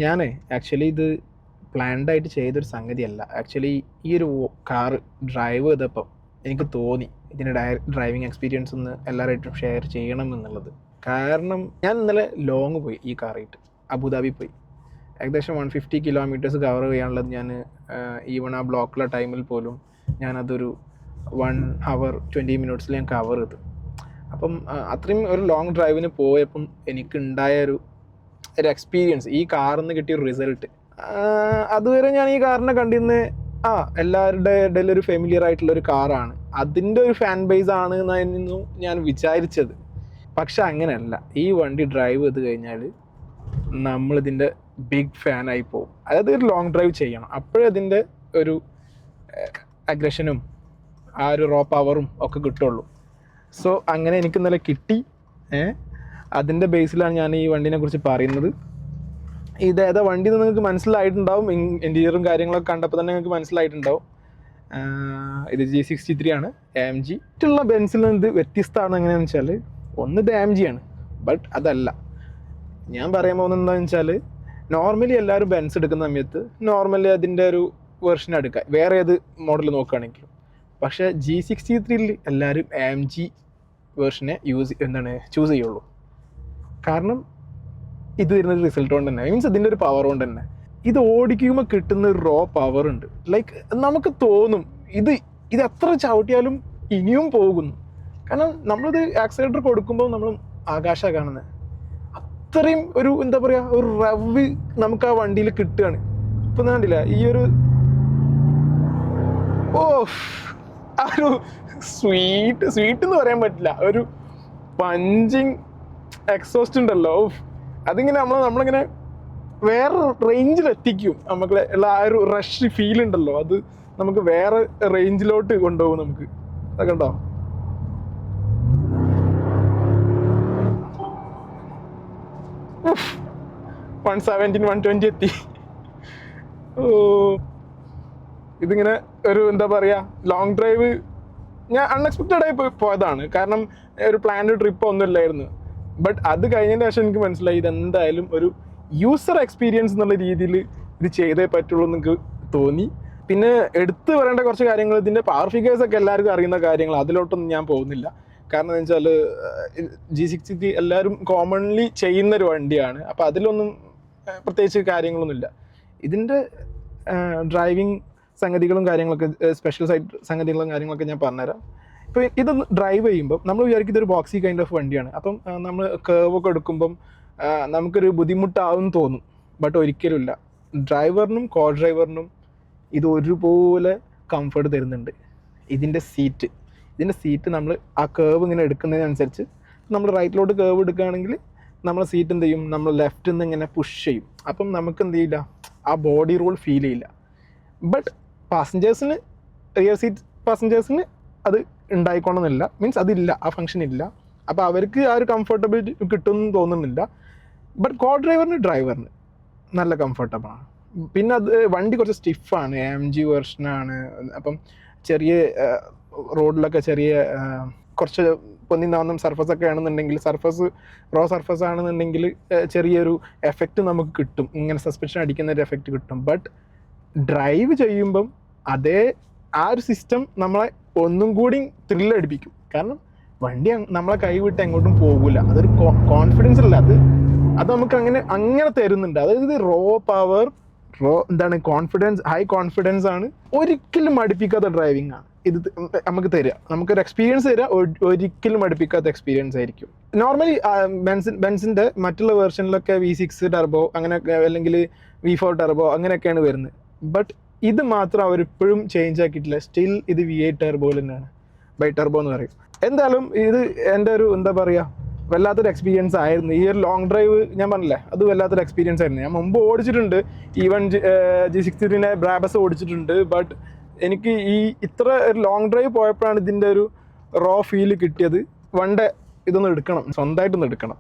ഞാൻ ആക്ച്വലി ഇത് പ്ലാൻഡ് ആയിട്ട് ചെയ്തൊരു സംഗതിയല്ല. ആക്ച്വലി ഈ ഒരു കാറ് ഡ്രൈവ് ചെയ്തപ്പം എനിക്ക് തോന്നി ഇതിൻ്റെ ഡ്രൈവിംഗ് എക്സ്പീരിയൻസ് ഒന്ന് എല്ലാവരായിട്ടും ഷെയർ ചെയ്യണം എന്നുള്ളത്. കാരണം ഞാൻ ഇന്നലെ ലോങ് പോയി ഈ കാറായിട്ട്, അബുദാബി പോയി. ഏകദേശം 150 കിലോമീറ്റേഴ്സ് കവർ ചെയ്യാനുള്ളത് ഞാൻ ഈവൺ ആ ബ്ലോക്കുള്ള ടൈമിൽ പോലും ഞാനതൊരു 1 hour 20 minutes ഞാൻ കവർ ചെയ്തു. അപ്പം അത്രയും ഒരു ലോങ് ഡ്രൈവിന് പോയപ്പം എനിക്കുണ്ടായ ഒരു എക്സ്പീരിയൻസ്, ഈ കാറിൽ നിന്ന് കിട്ടിയൊരു റിസൾട്ട്, അതുവരെ ഞാൻ ഈ കാറിനെ കണ്ടിരുന്നത് എല്ലാവരുടെ ഇടയിൽ ഒരു ഫെമിലിയർ ആയിട്ടുള്ളൊരു കാറാണ്, അതിൻ്റെ ഒരു ഫാൻ ബേസ് ആണ് എന്നായിരുന്നു ഞാൻ വിചാരിച്ചത്. പക്ഷെ അങ്ങനെയല്ല. ഈ വണ്ടി ഡ്രൈവ് ചെയ്ത് കഴിഞ്ഞാൽ നമ്മളിതിൻ്റെ ബിഗ് ഫാനായി പോകും. അതായത് ഒരു ലോങ് ഡ്രൈവ് ചെയ്യണം, അപ്പോഴതിൻ്റെ ഒരു അഗ്രഷനും ആ ഒരു റോ പവറും ഒക്കെ കിട്ടുള്ളൂ. സോ അങ്ങനെ എനിക്ക് ഇന്നലെ കിട്ടി. അതിൻ്റെ ബേസിലാണ് ഞാൻ ഈ വണ്ടിനെ കുറിച്ച് പറയുന്നത്. ഇതേതാ വണ്ടി എന്ന് നിങ്ങൾക്ക് മനസ്സിലായിട്ടുണ്ടാവും, ഇൻറ്റീരിയറും കാര്യങ്ങളൊക്കെ കണ്ടപ്പോൾ തന്നെ നിങ്ങൾക്ക് മനസ്സിലായിട്ടുണ്ടാവും. ഇത് G63 ആണ്, AMG. മറ്റുള്ള ബെൻസിൽ നിന്ന് ഇത് വ്യത്യസ്തമാണ്. എങ്ങനെയാണെന്ന് വെച്ചാൽ, ഒന്ന് ഇത് AMG ആണ്, ബട്ട് അതല്ല. ഞാൻ പറയാൻ പോകുന്നത് എന്താണെന്ന് വെച്ചാൽ, നോർമലി എല്ലാവരും ബെൻസ് എടുക്കുന്ന സമയത്ത് നോർമലി അതിൻ്റെ ഒരു വെർഷൻ എടുക്കുക, വേറെ ഏത് മോഡൽ നോക്കുകയാണെങ്കിലും. പക്ഷേ G63 എല്ലാവരും AMG വേർഷനെ ചൂസ് ചെയ്യുള്ളൂ. കാരണം ഇത് വരുന്നൊരു റിസൾട്ട് കൊണ്ട് തന്നെ, മീൻസ് ഇതിൻ്റെ ഒരു പവർ കൊണ്ട് തന്നെ. ഇത് ഓടിക്കുമ്പോൾ കിട്ടുന്ന ഒരു റോ പവർ ഉണ്ട്. ലൈക്ക് നമുക്ക് തോന്നും ഇത് എത്ര ചവിട്ടിയാലും ഇനിയും പോകുന്നു. കാരണം നമ്മളിത് ആക്സിലേറ്റർ കൊടുക്കുമ്പോൾ നമ്മൾ ആകാശമാണ് കാണുന്നത്. അത്രയും ഒരു എന്താ പറയുക, ഒരു റവ് നമുക്ക് ആ വണ്ടിയിൽ കിട്ടുകയാണ്. ഇപ്പം കണ്ടില്ല ഈ ഒരു ആ ഒരു സ്വീറ്റ് എന്ന് പറയാൻ പറ്റില്ല, ഒരു പഞ്ചിങ് എക്സോസ്റ്റ് ഉണ്ടല്ലോ, അതിങ്ങനെ നമ്മളിങ്ങനെ വേറെ റേഞ്ചിൽ എത്തിക്കും. നമുക്ക് ഉള്ള ആ ഒരു റഷ് ഫീൽ ഉണ്ടല്ലോ, അത് നമുക്ക് വേറെ റേഞ്ചിലോട്ട് കൊണ്ടുപോകും. നമുക്ക് അതൊക്കെ ഉണ്ടോ. ഉഫ്, 117 120 എത്തി. ഇതിങ്ങനെ ഒരു എന്താ പറയുക, ലോങ് ഡ്രൈവ് ഞാൻ അൺഎക്സ്പെക്റ്റഡ് ആയി പോയതാണ്. കാരണം ഒരു പ്ലാൻഡ് ട്രിപ്പ് ഒന്നും ഇല്ലായിരുന്നു. ബട്ട് അത് കഴിഞ്ഞതിന് ശേഷം എനിക്ക് മനസ്സിലായി ഇതെന്തായാലും ഒരു യൂസർ എക്സ്പീരിയൻസ് എന്നുള്ള രീതിയിൽ ഇത് ചെയ്തേ പറ്റുള്ളൂ എന്ന് എനിക്ക് തോന്നി. പിന്നെ എടുത്തു പറയേണ്ട കുറച്ച് കാര്യങ്ങൾ, ഇതിൻ്റെ പവർ ഫിഗേഴ്സ് ഒക്കെ എല്ലാവർക്കും അറിയുന്ന കാര്യങ്ങൾ, അതിലോട്ടൊന്നും ഞാൻ പോകുന്നില്ല. കാരണം എന്ന് വെച്ചാൽ G63 എല്ലാവരും കോമൺലി ചെയ്യുന്നൊരു വണ്ടിയാണ്. അപ്പോൾ അതിലൊന്നും പ്രത്യേകിച്ച് കാര്യങ്ങളൊന്നുമില്ല. ഇതിൻ്റെ ഡ്രൈവിംഗ് സംഗതികളും കാര്യങ്ങളൊക്കെ, സ്പെഷ്യൽ സൈറ്റ് സംഗതികളും കാര്യങ്ങളൊക്കെ ഞാൻ പറഞ്ഞുതരാം. ഇപ്പോൾ ഇതൊന്ന് ഡ്രൈവ് ചെയ്യുമ്പം നമ്മൾ വിചാരിക്കും ഇതൊരു ബോക്സി കൈൻഡ് ഓഫ് വണ്ടിയാണ്. അപ്പം നമ്മൾ കേവൊക്കെ എടുക്കുമ്പം നമുക്കൊരു ബുദ്ധിമുട്ടാവും തോന്നും. ബട്ട് ഒരിക്കലുമില്ല. ഡ്രൈവറിനും കോ ഡ്രൈവറിനും ഇത് ഒരുപോലെ കംഫർട്ട് തരുന്നുണ്ട്. ഇതിൻ്റെ സീറ്റ് നമ്മൾ ആ കേവ് ഇങ്ങനെ എടുക്കുന്നതിനനുസരിച്ച്, നമ്മൾ റൈറ്റിലോട്ട് കേവ് എടുക്കുകയാണെങ്കിൽ നമ്മളെ സീറ്റ് എന്ത് ചെയ്യും, നമ്മൾ ലെഫ്റ്റിൽ നിന്ന് ഇങ്ങനെ പുഷ് ചെയ്യും. അപ്പം നമുക്ക് എന്ത് ചെയ്യില്ല, ആ ബോഡി റോൾ ഫീൽ ചെയ്യില്ല. ബട്ട് പാസഞ്ചേഴ്സിന്, റിയർ സീറ്റ് പാസഞ്ചേഴ്സിന് അത് ഉണ്ടായിക്കൊള്ളുന്നില്ല. മീൻസ് അതില്ല, ആ ഫംഗ്ഷൻ ഇല്ല. അപ്പോൾ അവർക്ക് ആ ഒരു കംഫർട്ടബിലിറ്റി കിട്ടുമെന്ന് തോന്നുന്നില്ല. ബട്ട് കോ ഡ്രൈവറിന് നല്ല കംഫർട്ടബിളാണ്. പിന്നെ അത് വണ്ടി കുറച്ച് സ്റ്റിഫാണ്, AMG വേർഷനാണ്. അപ്പം ചെറിയ റോഡിലൊക്കെ ചെറിയ കുറച്ച് പൊന്നിന്നാവുന്ന സർഫസൊക്കെ ആണെന്നുണ്ടെങ്കിൽ, റോ സർഫസ് ആണെന്നുണ്ടെങ്കിൽ ചെറിയൊരു എഫക്റ്റ് നമുക്ക് കിട്ടും, ഇങ്ങനെ സസ്പെൻഷൻ അടിക്കുന്ന ഒരു എഫക്റ്റ് കിട്ടും. ബട്ട് ഡ്രൈവ് ചെയ്യുമ്പം ആ ഒരു സിസ്റ്റം നമ്മളെ ഒന്നും കൂടി ത്രില്ലടിപ്പിക്കും. കാരണം വണ്ടി നമ്മളെ കൈവിട്ട് എങ്ങോട്ടും പോകില്ല. അതൊരു കോൺഫിഡൻസ് അല്ല, അത് നമുക്ക് അങ്ങനെ തരുന്നുണ്ട്. അതായത് raw power, confidence, high confidence ആണ്. ഒരിക്കലും മടുപ്പിക്കാത്ത ഡ്രൈവിംഗ് ആണ് ഇത് നമുക്ക് തരിക. നമുക്കൊരു എക്സ്പീരിയൻസ് തരിക, ഒരിക്കലും മടുപ്പിക്കാത്ത എക്സ്പീരിയൻസ് ആയിരിക്കും. നോർമലി ബെൻസിൻ്റെ മറ്റുള്ള വേർഷനിലൊക്കെ V6 ടർബോ അങ്ങനെയൊക്കെ, അല്ലെങ്കിൽ V4 ടർബോ അങ്ങനെയൊക്കെയാണ് വരുന്നത്. ബട്ട് ഇത് മാത്രം അവരിപ്പോഴും ചേഞ്ച് ആക്കിയിട്ടില്ല. സ്റ്റിൽ ഇത് V8 ടർബോയിൽ തന്നെയാണ്, ബൈ ടർബോ എന്ന് പറയും. എന്തായാലും ഇത് എൻ്റെ ഒരു എന്താ പറയുക, വല്ലാത്തൊരു എക്സ്പീരിയൻസ് ആയിരുന്നു. ഈ ഒരു ലോങ് ഡ്രൈവ് ഞാൻ പറഞ്ഞില്ലേ, അത് വല്ലാത്തൊരു എക്സ്പീരിയൻസ് ആയിരുന്നു. ഞാൻ മുമ്പ് ഓടിച്ചിട്ടുണ്ട്, ഈവൻ G63 ബ്രാബസ് ഓടിച്ചിട്ടുണ്ട്. ബട്ട് എനിക്ക് ഇത്ര ഒരു ലോങ് ഡ്രൈവ് പോയപ്പോഴാണ് ഇതിൻ്റെ ഒരു റോ ഫീൽ കിട്ടിയത്. വൺ ഡേ ഇതൊന്ന് എടുക്കണം, സ്വന്തമായിട്ടൊന്ന് എടുക്കണം.